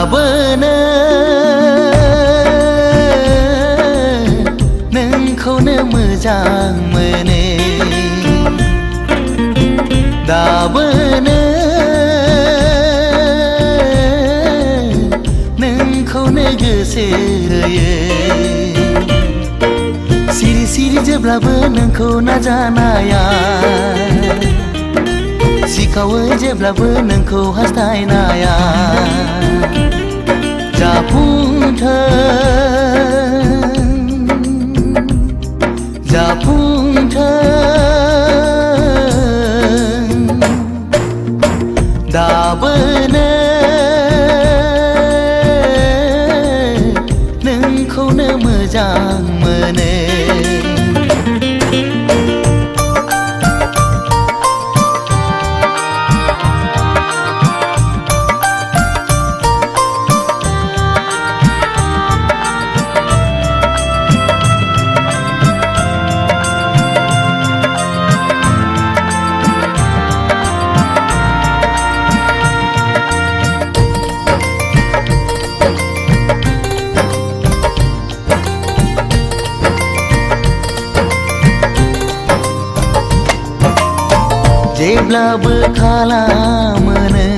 दाबोनो नोंखौनो मोजां मोनो दाबोनो नोंखौनो गोसो होयो सिरि सिरि जेब्लाबो नोंखौ नाजानाया सिखावो जेब्लाबो नोंखौ हास्थायनाया जाफुंथों दाबोनो नोंखौनो मोजां मोनो जेब्लाबो खालामो नों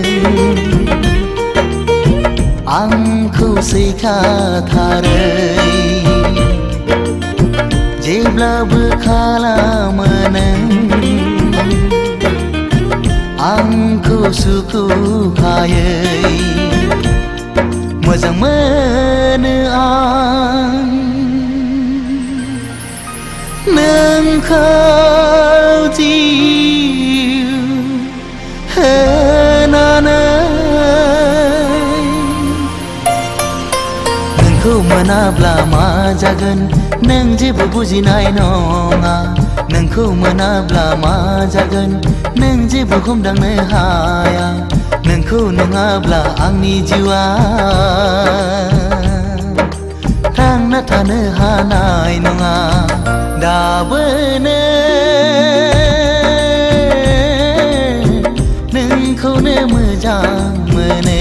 आंखौ सैखाथारै जेब्लाबो खालामो नों आंखौ सुखुखायै मोजां मोनो आं नोंखौ नोंखौ मोनाब्ला मा जागोन नों जेबो बुजिनाय नङा नोंखौ मोनाब्ला मा जागोन नों जेबो हमदांनो हाया नोंखौ नङाब्ला आंनि जिउआ थांना थानो हानाय नङा दाबोनो नोंखौनो मोजां मोनो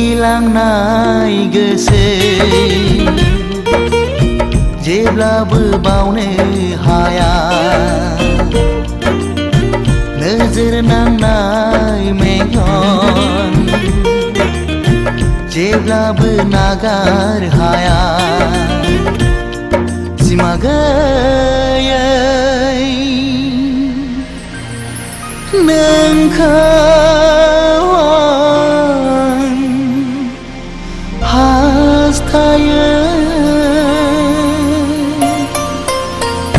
मिहिलांनाय गोसो जेब्लाबो बावनो हाया नोजोर नांनाय मेगन जेब्लाबो नागार हाया सिमा गैयै नोंखौ हास्थायो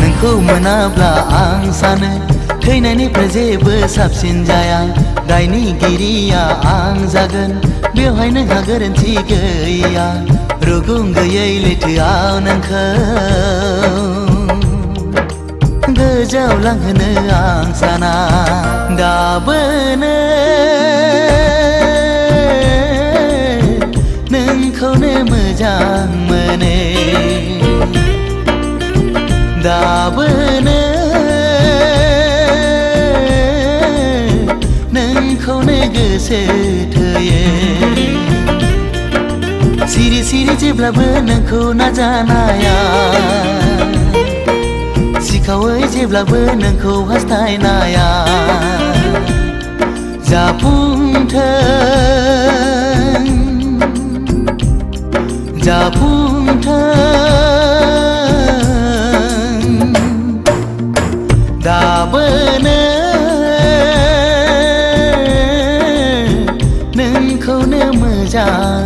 नोंखौ मोनाब्ला आं सानो थैनायनिफ्राय जेबो साबसिन जाया दायनिगिरिया आं जागोन बेवहाय नोंहा गोरोन्थि गैया रुगुं गैयै लैथोआव नोंखौ गोजौआव लांहोनो आं साना दाबोनो नोंखौनो मोजां मोनो दाबोनो नोंखौनो गोसो थोयो सिरि सिरि जेब्लाबो नोंखौ नाजानाया सिखावै जेब्लाबो नोंखौ हास्थायनाया जाफुंथों दाबोनो नोंखौनो मोजां